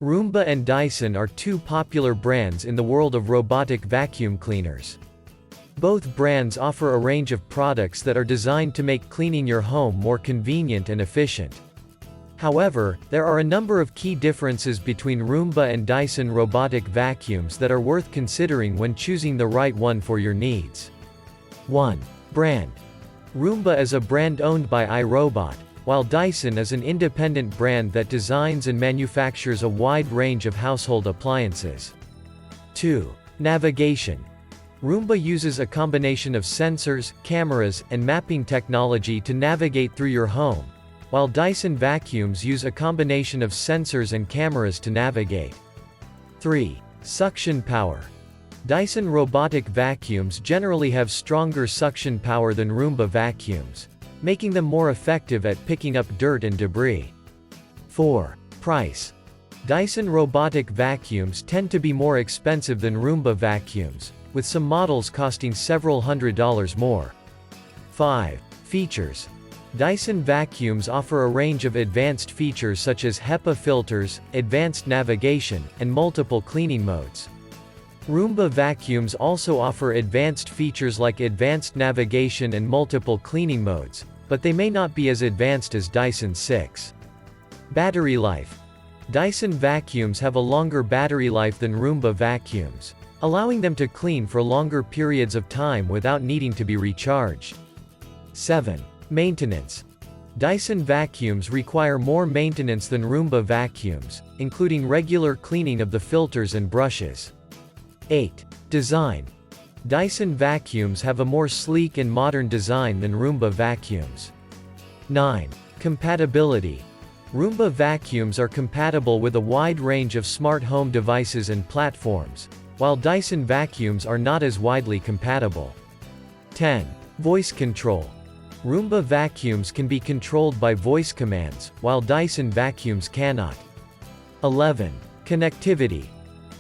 Roomba and Dyson are two popular brands in the world of robotic vacuum cleaners. Both brands offer a range of products that are designed to make cleaning your home more convenient and efficient. However, there are a number of key differences between Roomba and Dyson robotic vacuums that are worth considering when choosing the right one for your needs. 1. Brand. Roomba is a brand owned by iRobot, while Dyson is an independent brand that designs and manufactures a wide range of household appliances. 2. Navigation. Roomba uses a combination of sensors, cameras, and mapping technology to navigate through your home, while Dyson vacuums use a combination of sensors and cameras to navigate. 3. Suction power. Dyson robotic vacuums generally have stronger suction power than Roomba vacuums, making them more effective at picking up dirt and debris. 4. Price. Dyson robotic vacuums tend to be more expensive than Roomba vacuums, with some models costing several $100s more. 5. Features. Dyson vacuums offer a range of advanced features such as HEPA filters, advanced navigation, and multiple cleaning modes. Roomba vacuums also offer advanced features like advanced navigation and multiple cleaning modes, but they may not be as advanced as Dyson 6. Battery life. Dyson vacuums have a longer battery life than Roomba vacuums, allowing them to clean for longer periods of time without needing to be recharged. 7. Maintenance. Dyson vacuums require more maintenance than Roomba vacuums, including regular cleaning of the filters and brushes. 8. Design. Dyson vacuums have a more sleek and modern design than Roomba vacuums. 9. Compatibility. Roomba vacuums are compatible with a wide range of smart home devices and platforms, while Dyson vacuums are not as widely compatible. 10. Voice control. Roomba vacuums can be controlled by voice commands, while Dyson vacuums cannot. 11. Connectivity.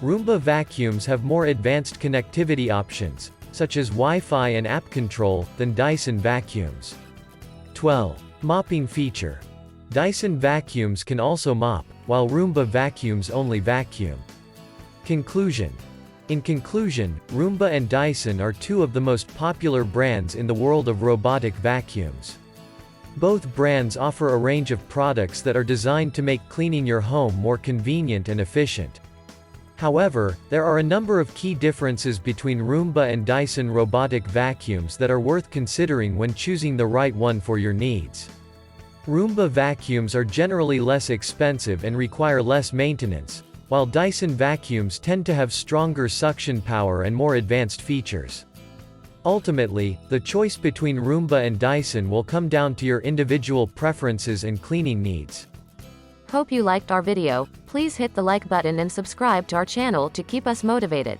Roomba vacuums have more advanced connectivity options, such as Wi-Fi and app control, than Dyson vacuums. 12. Mopping feature. Dyson vacuums can also mop, while Roomba vacuums only vacuum. Conclusion. In conclusion, Roomba and Dyson are two of the most popular brands in the world of robotic vacuums. Both brands offer a range of products that are designed to make cleaning your home more convenient and efficient. However, there are a number of key differences between Roomba and Dyson robotic vacuums that are worth considering when choosing the right one for your needs. Roomba vacuums are generally less expensive and require less maintenance, while Dyson vacuums tend to have stronger suction power and more advanced features. Ultimately, the choice between Roomba and Dyson will come down to your individual preferences and cleaning needs. Hope you liked our video. Please hit the like button and subscribe to our channel to keep us motivated.